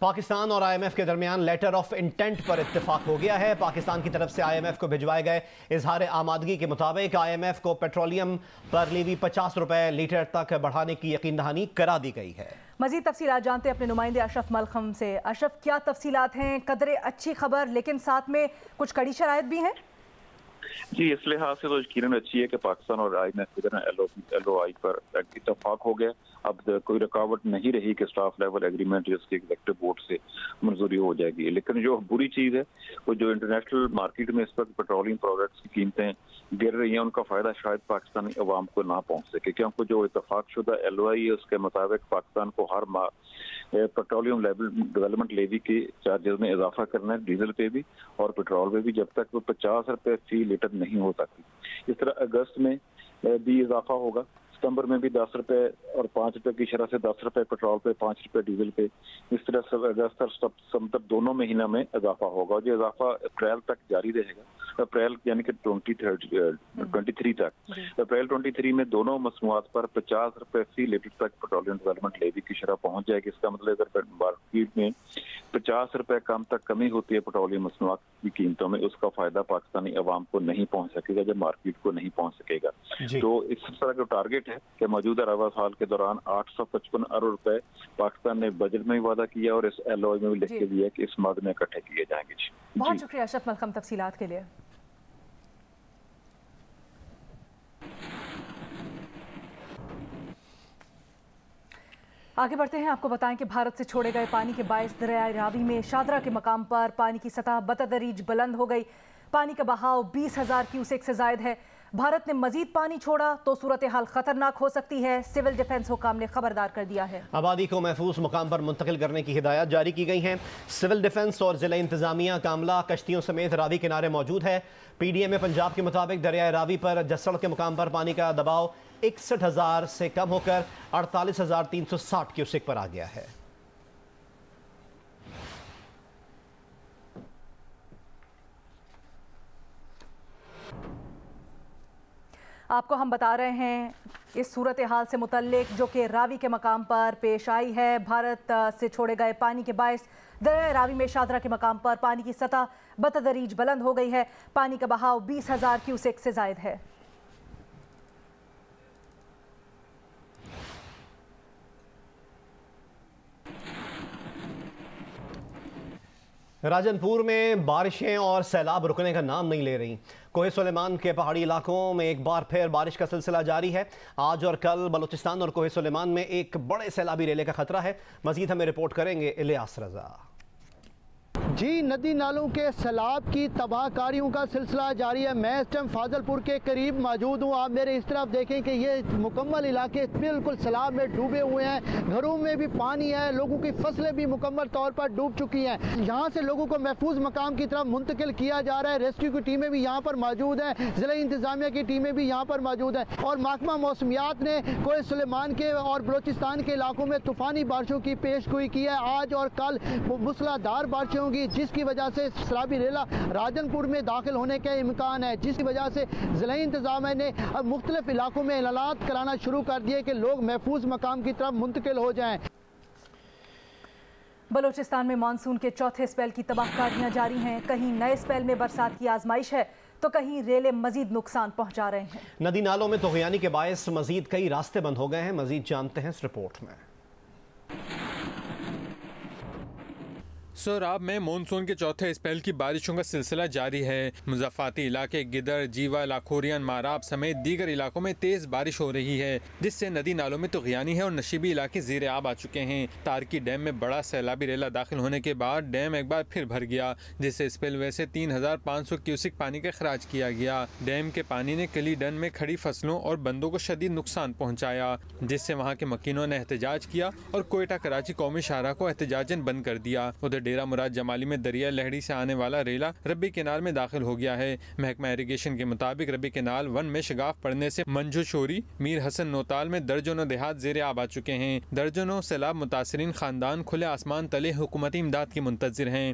پاکستان اور I am F کے درمیان لیٹر آف انٹینٹ پر اتفاق ہو گیا ہے۔ پاکستان کی طرف سے آئی ایم ایف کو بھجوائے گئے اظہار آمادگی کے مطابق آئی ایم ایف کو پیٹرولیم پر لیوی 50 روپے لیٹر تک بڑھانے کی یقین دہانی کرا دی گئی ہے۔ مزید تفصیلات جانتے ہیں اپنے نمائندے اشرف ملخم سے۔ اشرف، کیا تفصیلات ہیں؟ قدرے اچھی خبر لیکن ساتھ میں کچھ کڑی شرائط بھی ہیں؟ جی، اس لحاظ سے تو یقیناً اچھی ہے کہ پاکستان اور آئی ایم ایف کے درمیان ایل او آئی پر اتفاق ہو گیا۔ اب کوئی رکاوٹ نہیں رہی کہ اسٹاف لیول ایگریمنٹ جس کی ایگزیکٹو بورڈ سے منظوری ہو جائے گی، لیکن جو بری چیز ہے وہ جو انٹرنیشنل مارکیٹ میں اس وقت پیٹرولیم پروڈکٹس کی قیمتیں گر رہی ہیں، ان کا فائدہ شاید پاکستانی عوام کو نہ پہنچ سکے، کیونکہ جو اتفاق شدہ ایل او آئی ہے اس کے مطابق پاکستان کو ہر ماہ پیٹرولیم ڈیولپمنٹ لیوی کے چارجز میں اضافہ کرنا ہے، ڈیزل پہ بھی اور پیٹرول پہ بھی، جب تک وہ 50 روپے فی لیٹر نہیں ہو سکتی۔ اس طرح اگست میں بھی اضافہ ہوگا، ستمبر میں بھی 10 روپے اور 5 روپے کی شرح سے 10 روپے پیٹرول پہ، 5 روپے ڈیزل پہ۔ اس طرح سے اگست اور ستمبر دونوں مہینہ میں اضافہ ہوگا، اور یہ اضافہ اپریل تک جاری رہے گا، اپریل یعنی کہ 23 تک۔ اپریل 23 میں دونوں مصنوعات پر 50 روپے فی لیٹر تک پیٹرولیم ڈیولپمنٹ لیوی کی شرح پہنچ جائے گی۔ اس کا مطلب اگر مارکیٹ میں 50 روپے کم تک کمی ہوتی ہے پیٹرولیم مصنوعات کی قیمتوں میں، اس کا فائدہ پاکستانی عوام کو نہیں پہنچ سکے گا، جب مارکیٹ کو نہیں پہنچ سکے گا۔ تو اس طرح کا ٹارگیٹ ہے کہ موجودہ رواں سال کے دوران 855 ارب روپے پاکستان نے بجٹ میں وعدہ کیا اور اس ایل او آئی میں بھی لکھ کے دیا کہ اس مد میں اکٹھے کیے جائیں گے۔ بہت شکریہ اشرف ملخم تفصیلات کے لیے۔ آگے بڑھتے ہیں، آپ کو بتائیں کہ بھارت سے چھوڑے گئے پانی کے باعث دریائے راوی میں شاہدرہ کے مقام پر پانی کی سطح بتدریج بلند ہو گئی۔ پانی کا بہاؤ 20,000 کیوسیک سے زائد ہے۔ بھارت نے مزید پانی چھوڑا تو صورتحال خطرناک ہو سکتی ہے، سول ڈیفنس حکام نے خبردار کر دیا ہے۔ آبادی کو محفوظ مقام پر منتقل کرنے کی ہدایات جاری کی گئی ہیں۔ سول ڈیفنس اور ضلع انتظامیہ کا عملہ کشتیوں سمیت راوی کنارے موجود ہے۔ پی ڈی ایم پنجاب کے مطابق دریائے راوی پر جسڑ کے مقام پر پانی کا دباؤ 61,000 سے کم ہو کر 48,360 کیوسک پر آ گیا ہے۔ آپ کو ہم بتا رہے ہیں اس صورتحال سے متعلق جو کہ راوی کے مقام پر پیش آئی ہے۔ بھارت سے چھوڑے گئے پانی کے باعث دریائے راوی میں شاہدرہ کے مقام پر پانی کی سطح بتدریج بلند ہو گئی ہے۔ پانی کا بہاؤ 20,000 کیوسیک سے زائد ہے۔ راجن پور میں بارشیں اور سیلاب رکنے کا نام نہیں لے رہی۔ کوہ سلیمان کے پہاڑی علاقوں میں ایک بار پھر بارش کا سلسلہ جاری ہے۔ آج اور کل بلوچستان اور کوہ سلیمان میں ایک بڑے سیلابی ریلے کا خطرہ ہے۔ مزید ہمیں رپورٹ کریں گے الیاس رضا۔ جی، ندی نالوں کے سیلاب کی تباہ کاریوں کا سلسلہ جاری ہے۔ میں اس ٹائم فاضل پور کے قریب موجود ہوں۔ آپ میرے اس طرف دیکھیں کہ یہ مکمل علاقے بالکل سیلاب میں ڈوبے ہوئے ہیں، گھروں میں بھی پانی ہے، لوگوں کی فصلیں بھی مکمل طور پر ڈوب چکی ہیں۔ یہاں سے لوگوں کو محفوظ مقام کی طرف منتقل کیا جا رہا ہے۔ ریسکیو کی ٹیمیں بھی یہاں پر موجود ہیں، ضلع انتظامیہ کی ٹیمیں بھی یہاں پر موجود ہیں، اور محکمہ موسمیات نے کوہ سلیمان کے اور بلوچستان کے علاقوں میں طوفانی بارشوں کی پیش گوئی کی ہے۔ آج اور کل موسلا دھار بارشیں ہوں گی، جس کی وجہ سے سیلابی ریلا راجن پور میں داخل ہونے کا امکان ہے، جس کی وجہ سے ضلع انتظامیہ نے اب مختلف علاقوں میں اعلانات کرانا شروع کر دیے کہ لوگ محفوظ مقام کی طرف منتقل ہو جائیں۔ بلوچستان میں مانسون کے چوتھے اسپیل کی تباہ کاریاں جاری ہیں۔ کہیں نئے اسپیل میں برسات کی آزمائش ہے تو کہیں ریلے مزید نقصان پہنچا رہے ہیں۔ ندی نالوں میں طغیانی کے باعث مزید کئی راستے بند ہو گئے ہیں۔ مزید جانتے ہیں اس رپورٹ میں۔ سوراب میں مونسون کے چوتھے اسپیل کی بارشوں کا سلسلہ جاری ہے۔ مضافاتی علاقے گدر، جیوا، لاکھورین، ماراب سمیت دیگر علاقوں میں تیز بارش ہو رہی ہے، جس سے ندی نالوں میں طغیانی ہے اور نشیبی علاقے زیر آب آ چکے ہیں۔ تارکی ڈیم میں بڑا سیلابی ریلا داخل ہونے کے بعد ڈیم ایک بار پھر بھر گیا، جس سے اسپیل وے سے 3,500 کیوسک پانی کا اخراج کیا گیا۔ ڈیم کے پانی نے کلی ڈن میں کھڑی فصلوں اور بندوں کو شدید نقصان پہنچایا، جس سے وہاں کے مکینوں نے احتجاج کیا اور کوئٹہ کراچی قومی شاہراہ کو احتجاجاً بند کر دیا۔ ادھر ڈیرہ مراد جمالی میں دریا لہڑی سے آنے والا ریلا ربی کینال میں داخل ہو گیا ہے۔ محکمہ ایریگیشن کے مطابق ربی کینال 1 میں شگاف پڑنے سے منجو شوری، میر حسن نوتال میں درجنوں دیہات زیر آب آ چکے ہیں۔ درجنوں سیلاب متاثرین خاندان کھلے آسمان تلے حکومتی امداد کی منتظر ہیں۔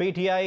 PTI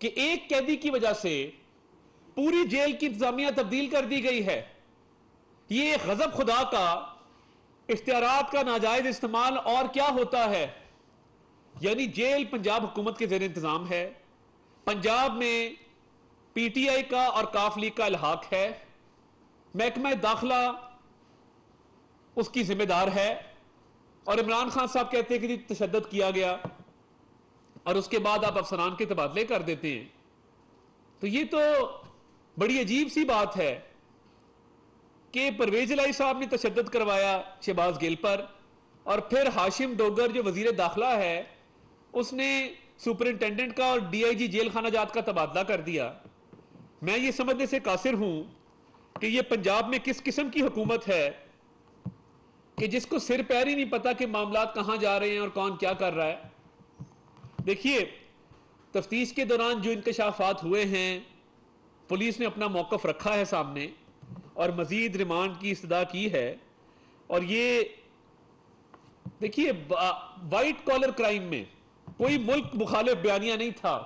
کہ ایک قیدی کی وجہ سے پوری جیل کی انتظامیہ تبدیل کر دی گئی ہے. یہ غضب خدا کا، اختیارات کا ناجائز استعمال اور کیا ہوتا ہے. یعنی جیل پنجاب حکومت کے زیر انتظام ہے، پنجاب میں پی ٹی آئی کا اور کاف لیگ کا الحاق ہے، محکمہ داخلہ اس کی ذمہ دار ہے، اور عمران خان صاحب کہتے ہیں کہ تشدد کیا گیا، اور اس کے بعد آپ افسران کے تبادلے کر دیتے ہیں. تو یہ تو بڑی عجیب سی بات ہے کہ پرویز الہی صاحب نے تشدد کروایا شہباز گل پر، اور پھر ہاشم ڈوگر جو وزیر داخلہ ہے اس نے سپرنٹینڈنٹ کا اور ڈی آئی جی جیل خانہ جات کا تبادلہ کر دیا. میں یہ سمجھنے سے قاصر ہوں کہ یہ پنجاب میں کس قسم کی حکومت ہے کہ جس کو سر پیر ہی نہیں پتا کہ معاملات کہاں جا رہے ہیں اور کون کیا کر رہا ہے. دیکھیے، تفتیش کے دوران جو انکشافات ہوئے ہیں، پولیس نے اپنا موقف رکھا ہے سامنے اور مزید ریمانڈ کی استدعا کی ہے. اور یہ دیکھیے، وائٹ کالر کرائم میں کوئی ملک مخالف بیانیہ نہیں تھا،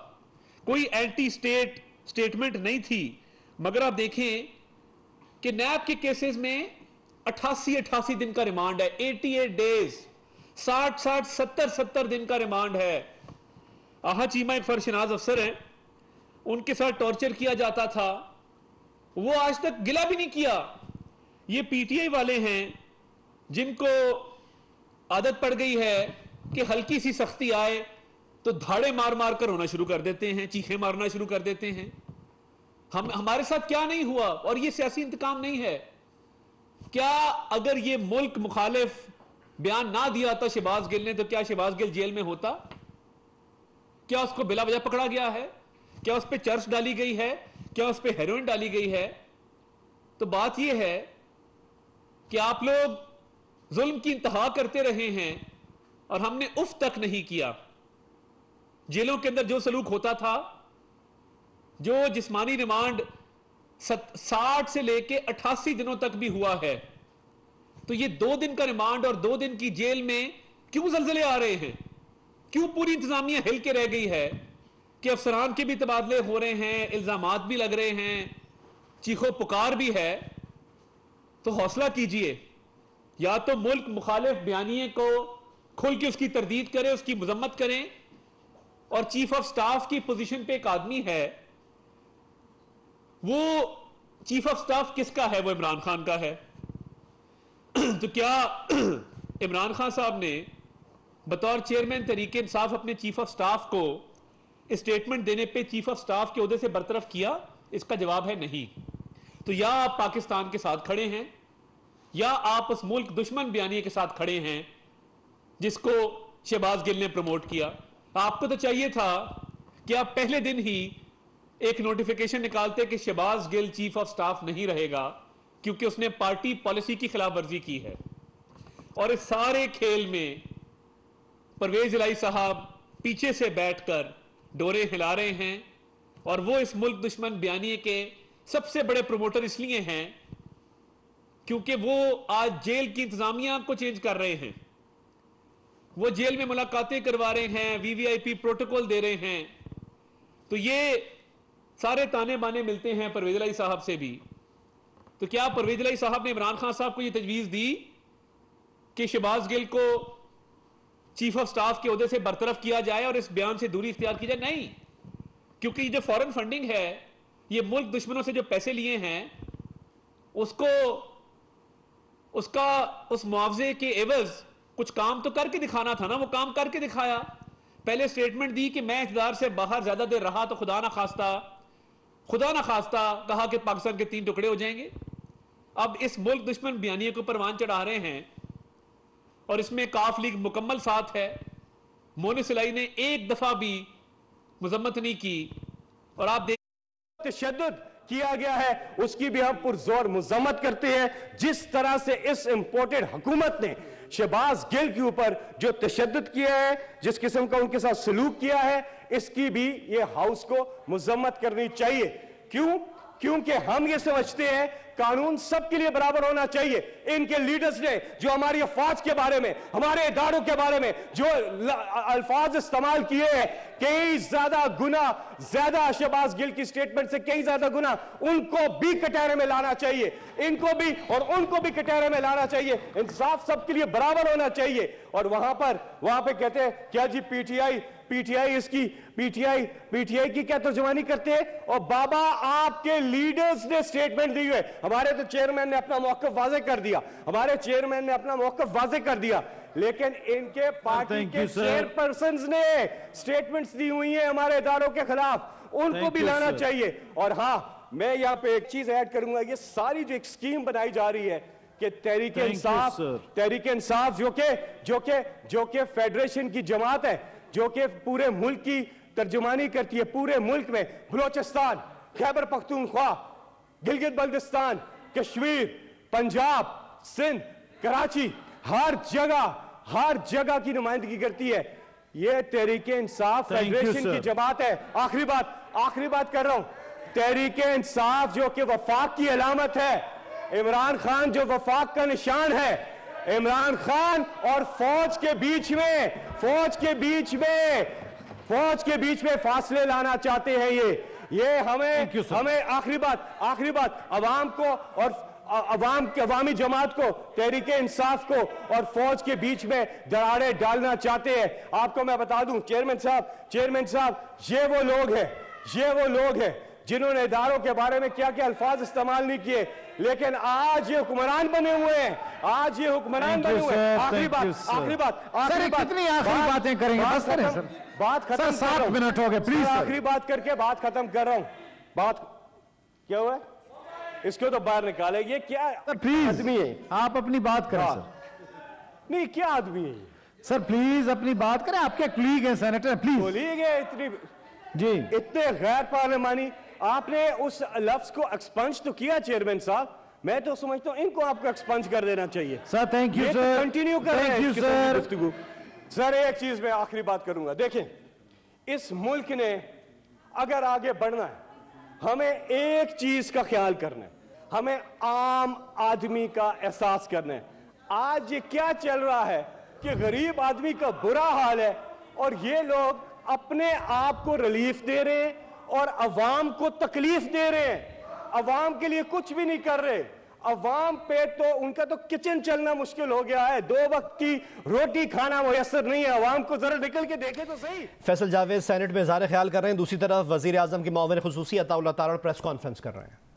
کوئی اینٹی اسٹیٹ سٹیٹمنٹ نہیں تھی، مگر آپ دیکھیں کہ نیب کے کیسز میں 88 دن کا ریمانڈ ہے، 88 ڈیز، 60 دن کا ریمانڈ ہے. آہا چیمہ ایک فرشناز افسر ہیں، ان کے ساتھ ٹارچر کیا جاتا تھا، وہ آج تک گلہ بھی نہیں کیا. یہ پی ٹی آئی والے ہیں جن کو عادت پڑ گئی ہے کہ ہلکی سی سختی آئے تو دھاڑے مار مار کر رونا شروع کر دیتے ہیں، چیخیں مارنا شروع کر دیتے ہیں. ہمارے ساتھ کیا نہیں ہوا، اور یہ سیاسی انتقام نہیں ہے. کیا اگر یہ ملک مخالف بیان نہ دیا تھا شہباز گل نے تو کیا شہباز گل جیل میں ہوتا؟ کیا اس کو بلا وجہ پکڑا گیا ہے؟ کیا اس پہ چرس ڈالی گئی ہے؟ کیا اس پہ ہیروئن ڈالی گئی ہے؟ تو بات یہ ہے کہ آپ لوگ ظلم کی انتہا کرتے رہے ہیں اور ہم نے اف تک نہیں کیا. جیلوں کے اندر جو سلوک ہوتا تھا، جو جسمانی ریمانڈ 60 سے لے کے 88 دنوں تک بھی ہوا ہے، تو یہ 2 دن کا ریمانڈ اور 2 دن کی جیل میں کیوں زلزلے آ رہے ہیں؟ کیوں پوری انتظامیہ ہل کے رہ گئی ہے کہ افسران کے بھی تبادلے ہو رہے ہیں، الزامات بھی لگ رہے ہیں، چیخو پکار بھی ہے؟ تو حوصلہ کیجئے، یا تو ملک مخالف بیانیے کو کھل کے اس کی تردید کرے، اس کی مذمت کریں. اور چیف آف سٹاف کی پوزیشن پہ ایک آدمی ہے، وہ چیف آف سٹاف کس کا ہے؟ وہ عمران خان کا ہے. تو کیا عمران خان صاحب نے بطور چیئرمین تحریک انصاف اپنے چیف آف سٹاف کو اسٹیٹمنٹ دینے پہ چیف آف سٹاف کے عہدے سے برطرف کیا؟ اس کا جواب ہے نہیں. تو یا آپ پاکستان کے ساتھ کھڑے ہیں، یا آپ اس ملک دشمن بیانیے کے ساتھ کھڑے ہیں جس کو شہباز گل نے پروموٹ کیا. آپ کو تو چاہیے تھا کہ آپ پہلے دن ہی ایک نوٹیفیکیشن نکالتے کہ شہباز گل چیف آف سٹاف نہیں رہے گا کیونکہ اس نے پارٹی پالیسی کی خلاف ورزی کی ہے. اور اس سارے کھیل میں پرویز الہی صاحب پیچھے سے بیٹھ کر ڈورے ہلا رہے ہیں، اور وہ اس ملک دشمن بیانیے کے سب سے بڑے پروموٹر اس لیے ہیں کیونکہ وہ آج جیل کی انتظامیہ کو چینج کر رہے ہیں. وہ جیل میں ملاقاتیں کروا رہے ہیں، وی وی آئی پی پروٹوکول دے رہے ہیں. تو یہ سارے تانے بانے ملتے ہیں پرویز الہی صاحب سے بھی. تو کیا پرویز الہی صاحب نے عمران خان صاحب کو یہ تجویز دی کہ شہباز گل کو چیف آف سٹاف کے عہدے سے برطرف کیا جائے اور اس بیان سے دوری اختیار کی جائے؟ نہیں، کیونکہ یہ جو فورن فنڈنگ ہے، یہ ملک دشمنوں سے جو پیسے لیے ہیں اس معاوضے کے عوض کچھ کام تو کر کے دکھانا تھا نا. وہ کام کر کے دکھایا. پہلے سٹیٹمنٹ دی کہ میں اقتدار سے باہر زیادہ دیر رہا تو خدا نہ خواستہ کہا کہ پاکستان کے 3 ٹکڑے ہو جائیں گے. اب اس ملک دشمن بیانیے کو پروان چڑھا رہے ہیں، اور اس میں کاف لیگ مکمل ساتھ ہے. مونس الہی نے ایک دفعہ بھی مذمت نہیں کی. اور آپ دیکھ تشدد کیا گیا ہے اس کی بھی ہم پرزور مذمت کرتے ہیں. جس طرح سے اس امپورٹڈ حکومت نے شہباز گل کے اوپر جو تشدد کیا ہے، جس قسم کا ان کے ساتھ سلوک کیا ہے، اس کی بھی یہ ہاؤس کو مذمت کرنی چاہیے. کیوں؟ کیونکہ ہم یہ سمجھتے ہیں قانون سب کے لیے برابر ہونا چاہیے. ان کے لیڈرز نے جو ہماری افواج کے بارے میں, ہمارے اداروں کے بارے میں جو الفاظ استعمال کیے ہیں, کئی زیادہ گناہ, زیادہ شہباز گل کی سٹیٹمنٹ سے کئی زیادہ گناہ, ان کو بھی کٹہرے میں لانا چاہیے, ان کو بھی اور ان کو بھی کٹہرے میں لانا چاہیے. انصاف سب کے لیے برابر ہونا چاہیے. اور وہاں پہ کہتے ہیں کیا جی پی ٹی آئی اس کی پی ٹی آئی کی کیا ترجمانی کرتے ہیں. اور بابا آپ کے لیڈرز نے سٹیٹمنٹ دی ہوئے, ہمارے تو چیئرمین نے اپنا موقف واضح کر دیا, لیکن ان کے پارٹی کے چیئر پرسنز نے سٹیٹمنٹس دی ہوئی ہیں ہمارے اداروں کے خلاف, ان کو بھی لانا چاہیے. اور ہاں, میں یہاں پہ ایک چیز ایڈ کروں گا, یہ ساری جو ایک سکیم بنائی جا رہی ہے کہ تحریک انصاف جو کہ فیڈریشن کی جماعت ہے, جو کہ پورے ملک کی ترجمانی کرتی ہے, پورے ملک میں بلوچستان, خیبر پختونخوا, گلگت بلتستان, کشمیر, پنجاب, سندھ, کراچی, ہر جگہ کی نمائندگی کرتی ہے. یہ تحریک انصاف فیڈریشن کی جماعت ہے. آخری بات کر رہا ہوں, تحریک انصاف جو کہ وفاق کی علامت ہے, عمران خان جو وفاق کا نشان ہے, عمران خان اور فوج کے بیچ میں فاصلے لانا چاہتے ہیں. یہ ہمیں آخری بات عوام کو اور عوامی جماعت کو, تحریک انصاف کو اور فوج کے بیچ میں دراڑیں ڈالنا چاہتے ہیں. آپ کو میں بتا دوں چیئرمین صاحب, یہ وہ لوگ ہیں جنہوں نے اداروں کے بارے میں کیا کیا الفاظ استعمال نہیں کیے, لیکن آج یہ حکمران بنے ہوئے ہیں. آخری باتیں کریں گے, بس کریں سر, بات ختم, 7 منٹ ہو گئے, پلیز. آخری بات کر کے بات ختم کر رہا ہوں. کیا ہوا ہے, اس کو تو باہر نکالے. یہ کیا آدمی ہے, آپ اپنی بات کریں سر. نہیں, کیا آدمی ہے سر, پلیز اپنی بات کریں, آپ کے کلیگ ہیں سینیٹر, پلیز. کولیگ ہے اتنے غیر پارلیمانی. آپ نے اس لفظ کو ایکسپنج تو کیا چیئرمین صاحب, میں تو سمجھتا ہوں ان کو آپ کو ایکسپنج کر دینا چاہیے. Sir thank you sir, continue کر رہے ہیں گفتگو. سر ایک چیز میں آخری بات کروں گا, دیکھیں اس ملک نے اگر آگے بڑھنا ہے, ہمیں ایک چیز کا خیال کرنا ہے, ہمیں عام آدمی کا احساس کرنا ہے. آج یہ کیا چل رہا ہے کہ غریب آدمی کا برا حال ہے اور یہ لوگ اپنے آپ کو ریلیف دے رہے ہیں اور عوام کو تکلیف دے رہے ہیں. عوام کے لیے کچھ بھی نہیں کر رہے. عوام پہ تو ان کا تو کچن چلنا مشکل ہو گیا ہے, 2 وقت کی روٹی کھانا میسر نہیں ہے. عوام کو ذرا نکل کے دیکھیں تو صحیح. فیصل جاوید سینٹ میں اظہار خیال کر رہے ہیں, دوسری طرف وزیر اعظم کے معاون خصوصی عطا اللہ تارڑ پریس کانفرنس کر رہے ہیں.